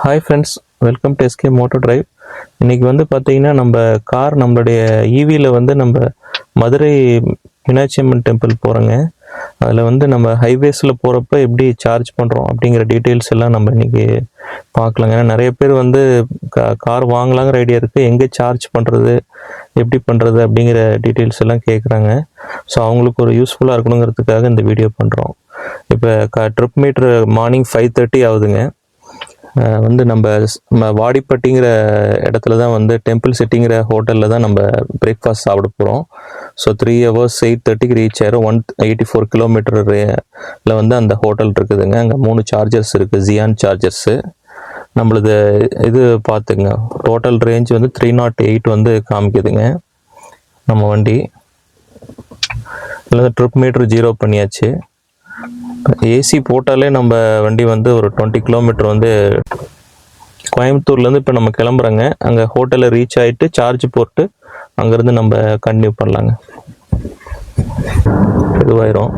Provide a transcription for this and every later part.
Hi friends, welcome to SK moto drive. இன்றைக்கி வந்து பார்த்திங்கன்னா நம்ம கார் நம்மளுடைய ஈவியில் வந்து நம்ம மதுரை மீனாட்சி அம்மன் டெம்பிள் போகிறோங்க. அதில் வந்து நம்ம ஹைவேஸில் போகிறப்ப எப்படி சார்ஜ் பண்ணுறோம் அப்படிங்கிற டீட்டெயில்ஸ் எல்லாம் நம்ம இன்றைக்கி பார்க்கலாங்க. ஏன்னா நிறைய பேர் வந்து கார் வாங்கலாங்கிற ஐடியா இருக்குது, எங்கே சார்ஜ் பண்ணுறது, எப்படி பண்ணுறது அப்படிங்கிற டீட்டெயில்ஸ் எல்லாம் கேட்குறாங்க. ஸோ அவங்களுக்கு ஒரு யூஸ்ஃபுல்லாக இருக்கணுங்கிறதுக்காக இந்த வீடியோ பண்ணுறோம். இப்போ ட்ரிப் மீட்ரு மார்னிங் 5:30 ஆகுதுங்க. வந்து நம்ம வாடிப்பட்டிங்கிற இடத்துல தான் வந்து டெம்பிள் சிட்டிங்கிற ஹோட்டலில் தான் நம்ம பிரேக்ஃபாஸ்ட் சாப்பிட போகிறோம். ஸோ 3 hours 8:30 ரீச் ஆயிரும். 184 கிலோமீட்டரில் வந்து அந்த ஹோட்டல் இருக்குதுங்க. அங்கே 3 சார்ஜர்ஸ் இருக்குது, ஜியான் சார்ஜர்ஸு. நம்மளது இது பார்த்துங்க, டோட்டல் ரேஞ்ச் வந்து 308 வந்து காமிக்குதுங்க நம்ம வண்டி. இல்லை ட்ரிப் மீட்ரு 0 பண்ணியாச்சு. ஏசி போட்டாலே நம்ம வண்டி வந்து ஒரு 20 கிலோமீட்டர் வந்து கோயம்புத்தூர்லேருந்து இப்போ நம்ம கிளம்புறோங்க. அங்கே ஹோட்டலில் ரீச் ஆகிட்டு சார்ஜ் போட்டு அங்கேருந்து நம்ம கண்டினியூ பண்ணலாங்க. இதுவாயிரும்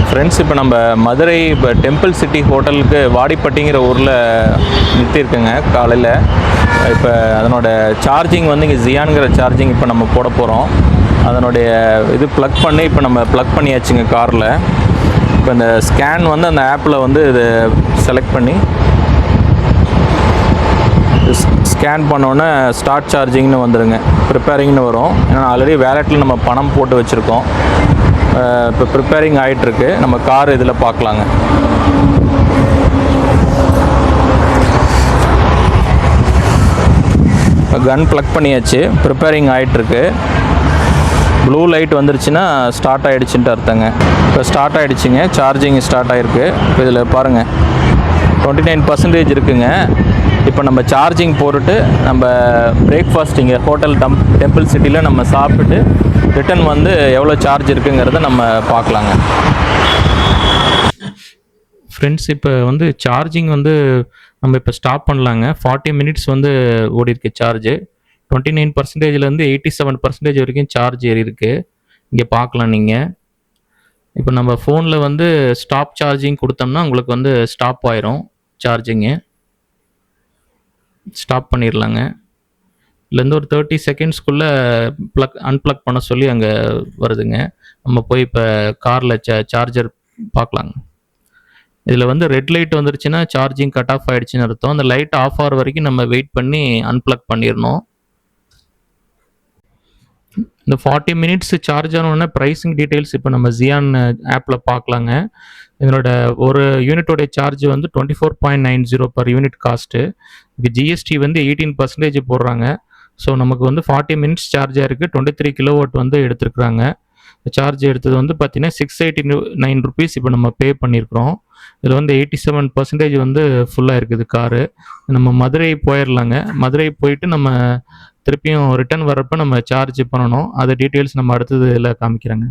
ஃப்ரெண்ட்ஸ். இப்போ நம்ம மதுரை இப்போ டெம்பிள் சிட்டி ஹோட்டலுக்கு வாடிப்பட்டிங்கிற ஊரில் நிறுத்தியிருக்கேங்க காலையில். இப்போ அதனோட சார்ஜிங் வந்து இங்கே ஜியான்கிற சார்ஜிங் இப்போ நம்ம போட போகிறோம். அதனுடைய இது ப்ளக் பண்ணி இப்போ நம்ம ப்ளக் பண்ணியாச்சுங்க காரில். இப்போ இந்த ஸ்கேன் வந்து அந்த ஆப்பில் வந்து இது செலக்ட் பண்ணி ஸ்கேன் பண்ணோன்னே ஸ்டார்ட் சார்ஜிங்னு வந்துடுங்க, ப்ரிப்பேரிங்னு வரும். ஏன்னா ஆல்ரெடி வேலெட்டில் நம்ம பணம் போட்டு வச்சுருக்கோம். இப்போ ப்ரிப்பேரிங் ஆகிட்டுருக்கு. நம்ம கார் இதில் பார்க்கலாங்க. கன் ப்ளக் பண்ணியாச்சு, ப்ரிப்பேரிங் ஆகிட்டுருக்கு. ப்ளூ லைட் வந்துருச்சுன்னா ஸ்டார்ட் ஆகிடுச்சுன்ட்டு அர்த்தங்க. இப்போ ஸ்டார்ட் ஆகிடுச்சிங்க, சார்ஜிங் ஸ்டார்ட் ஆகிருக்கு. இப்போ இதில் பாருங்கள் 29% இருக்குங்க. இப்போ நம்ம சார்ஜிங் போட்டுட்டு நம்ம பிரேக்ஃபாஸ்ட் இங்கே ஹோட்டல் டெம்பிள் சிட்டியில் நம்ம சாப்பிட்டுட்டு ரிட்டன் வந்து எவ்வளோ சார்ஜ் இருக்குங்கிறத நம்ம பார்க்கலாங்க. ஃப்ரெண்ட்ஸ், இப்போ வந்து சார்ஜிங் வந்து நம்ம இப்போ ஸ்டாப் பண்ணலாங்க. 40 minutes வந்து ஓடி இருக்கு சார்ஜு. 29%லேருந்து 87% வரைக்கும் சார்ஜ் ஏறி இருக்கு. இங்கே பார்க்கலாம் நீங்கள். இப்போ நம்ம ஃபோனில் வந்து ஸ்டாப் சார்ஜிங் கொடுத்தோம்னா உங்களுக்கு வந்து ஸ்டாப் ஆயிரும் சார்ஜிங்கு. ஸ்டாப் பண்ணிடலாங்க. இதுலேருந்து ஒரு 30 செகண்ட்ஸ்க்குள்ளே அன்ப்ளக் பண்ண சொல்லி அங்கே வருதுங்க. நம்ம போய் இப்போ காரில் சார்ஜர் பார்க்கலாங்க. இதில் வந்து ரெட் லைட் வந்துருச்சுன்னா சார்ஜிங் கட் ஆஃப் ஆகிடுச்சின்னு அர்த்தம். அந்த லைட் ஆஃப் ஆகிற வரைக்கும் நம்ம வெயிட் பண்ணி அன்ப்ளக் பண்ணிடணும். இந்த 40 minutes சார்ஜ் ஆனோடனே ப்ரைஸிங் டீட்டெயில்ஸ் இப்போ நம்ம ஜியான் ஆப்பில் பார்க்கலாங்க. இதனோட ஒரு யூனிட்டோடைய சார்ஜ் வந்து 24.90 பர் யூனிட் காஸ்ட்டு. இப்போ ஜிஎஸ்டி வந்து 18% போடுறாங்க. ஸோ நமக்கு வந்து 40 minutes சார்ஜ் ஆகிருக்கு. 23 கிலோவாட் வந்து எடுத்துருக்குறாங்க. சார்ஜ் எடுத்தது வந்து பார்த்தீங்கன்னா 689 rupees இப்போ நம்ம பே பண்ணியிருக்கிறோம். இதில் வந்து 87% வந்து ஃபுல்லாக இருக்குது காரு. நம்ம மதுரை போயிடலாங்க. மதுரை போயிட்டு நம்ம திருப்பியும் ரிட்டர்ன் வரப்போ நம்ம சார்ஜ் பண்ணணும். அது டீட்டெயில்ஸ் நம்ம அடுத்தது இதில் காமிக்கிறேங்க.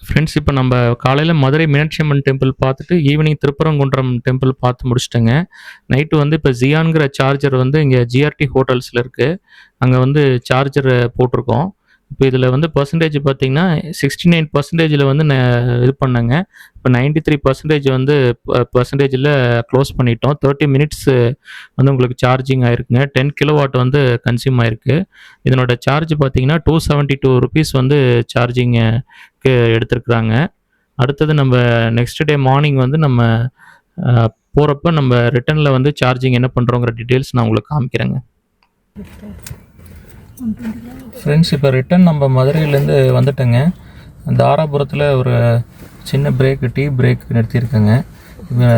ஃப்ரெண்ட்ஸ், இப்போ நம்ம காலையில் மதுரை மீனாட்சி அம்மன் டெம்பிள் பார்த்துட்டு ஈவினிங் திருப்பரங்குன்றம் டெம்பிள் பார்த்து முடிச்சிட்டேங்க. நைட்டு வந்து இப்போ ஜியான்கிற சார்ஜர் வந்து இங்கே ஜிஆர்டி ஹோட்டல்ஸில் இருக்குது. அங்கே வந்து சார்ஜரை போட்டிருக்கோம். இப்போ இதில் வந்து பர்சன்டேஜ் பார்த்திங்கன்னா 69%ல் வந்து இது பண்ணேங்க. இப்போ 93% வந்து பர்சன்டேஜில் க்ளோஸ் பண்ணிட்டோம். 30 minutes வந்து உங்களுக்கு சார்ஜிங் ஆகிருக்குங்க. 10 கிலோவாட் வந்து கன்சியூம் ஆகிருக்கு. இதனோட சார்ஜ் பார்த்திங்கன்னா 272 rupees வந்து சார்ஜிங்க்கு எடுத்துருக்குறாங்க. அடுத்தது நம்ம நெக்ஸ்ட் டே மார்னிங் வந்து நம்ம போகிறப்ப நம்ம ரிட்டனில் வந்து சார்ஜிங் என்ன பண்ணுறோங்கிற டீட்டெயில்ஸ் நான் உங்களுக்கு காமிக்கிறேங்க. ஃப்ரெண்ட்ஸ், இப்போ ரிட்டன் நம்ம மதுரையிலேருந்து வந்துட்டேங்க. தாராபுரத்தில் ஒரு சின்ன டீ பிரேக் நிறுத்தியிருக்கேங்க.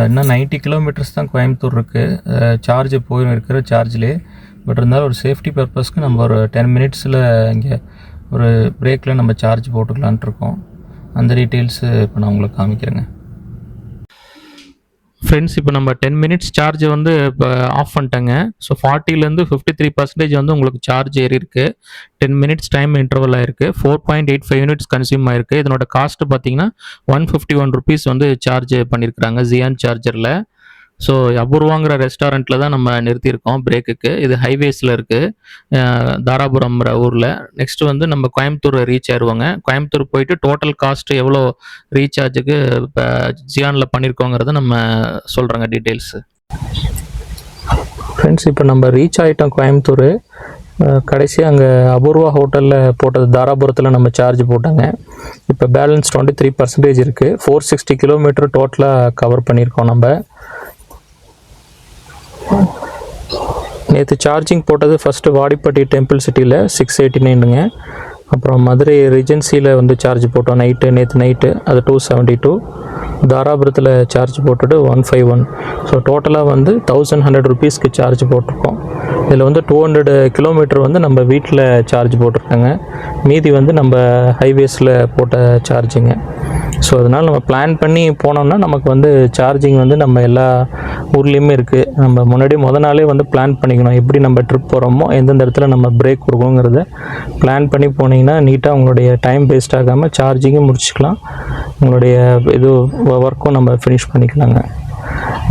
இன்னும் 90 கிலோமீட்டர்ஸ் தான் கோயம்புத்தூர் இருக்குது. சார்ஜ் போய் இருக்கிற சார்ஜ்லேயே. பட் இருந்தாலும் ஒரு சேஃப்டி பர்பஸ்க்கு நம்ம ஒரு 10 minutesல இங்கே ஒரு பிரேக்கில் நம்ம சார்ஜ் போட்டுக்கலான்ட்டு இருக்கோம். அந்த டீட்டெயில்ஸு இப்போ நான் உங்களுக்கு காமிக்கிறேங்க. ஃப்ரெண்ட்ஸ், இப்போ நம்ம 10 minutes சார்ஜை வந்து இப்போ ஆஃப் பண்ணிட்டேங்க. ஸோ 40லேருந்து 53% வந்து உங்களுக்கு சார்ஜ் ஏறி இருக்குது. 10 minutes டைம் இன்டர்வல் ஆயிருக்கு. 4.85 units கன்சியூம் ஆயிருக்கு. இதனோட காஸ்ட்டு பார்த்தீங்கன்னா 151 rupees வந்து சார்ஜ் பண்ணியிருக்கிறாங்க ஜியான் சார்ஜரில். ஸோ அபூர்வாங்கிற ரெஸ்டாரண்ட்டில் தான் நம்ம நிறுத்தியிருக்கோம் பிரேக்குக்கு. இது ஹைவேஸில் இருக்குது, தாராபுரம்ங்கிற ஊரில். நெக்ஸ்ட் வந்து நம்ம கோயம்புத்தூர் ரீச் ஆயிடுவோங்க. கோயம்புத்தூர் போயிட்டு டோட்டல் காஸ்ட் எவ்வளோ ரீசார்ஜுக்கு இப்போ ஜியானில் பண்ணியிருக்கோங்கிறத நம்ம சொல்கிறோங்க டீட்டெயில்ஸு. ஃப்ரெண்ட்ஸ், இப்போ நம்ம ரீச் ஆகிட்டோம் கோயம்புத்தூர். கடைசி அங்கே அபூர்வா ஹோட்டலில் போட்டது தாராபுரத்தில் நம்ம சார்ஜ் போட்டாங்க. இப்போ பேலன்ஸ் 23% இருக்குது. 460 கிலோமீட்டர் டோட்டலாக கவர் பண்ணியிருக்கோம் நம்ம. நேற்று சார்ஜிங் போட்டது ஃபஸ்ட்டு வாடிப்பட்டி டெம்பிள் சிட்டியில் 689ங்க. அப்புறம் மதுரை ரிஜென்சியில் வந்து சார்ஜ் போட்டோம் நேற்று நைட்டு, அது 272. தாராபுரத்தில் சார்ஜ் போட்டுட்டு 151. ஸோ டோட்டலாக வந்து 1100 ருபீஸ்க்கு சார்ஜ் போட்டிருக்கோம். இதில் வந்து 200 கிலோமீட்டர் வந்து நம்ம வீட்டில் சார்ஜ் போட்டிருக்காங்க. மீதி வந்து நம்ம ஹைவேஸில் போட்ட சார்ஜிங்க. ஸோ அதனால் நம்ம பிளான் பண்ணி போனோம்னா நமக்கு வந்து சார்ஜிங் வந்து நம்ம எல்லா ஊர்லேயுமே இருக்குது. நம்ம முன்னாடி நாளே வந்து பிளான் பண்ணிக்கணும், எப்படி நம்ம ட்ரிப் போகிறோமோ எந்தெந்த இடத்துல நம்ம பிரேக் கொடுக்கணுங்கிறத பிளான் பண்ணி போனீங்கன்னா நீட்டாக உங்களுடைய டைம் வேஸ்ட் ஆகாமல் சார்ஜிங்கும் முடிச்சுக்கலாம், உங்களுடைய இது ஒர்க்கும் நம்ம ஃபினிஷ் பண்ணிக்கலாங்க.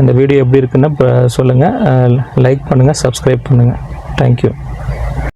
இந்த வீடியோ எப்படி இருக்குன்னு சொல்லுங்கள், லைக் பண்ணுங்கள், சப்ஸ்கிரைப் பண்ணுங்கள். தேங்க்யூ.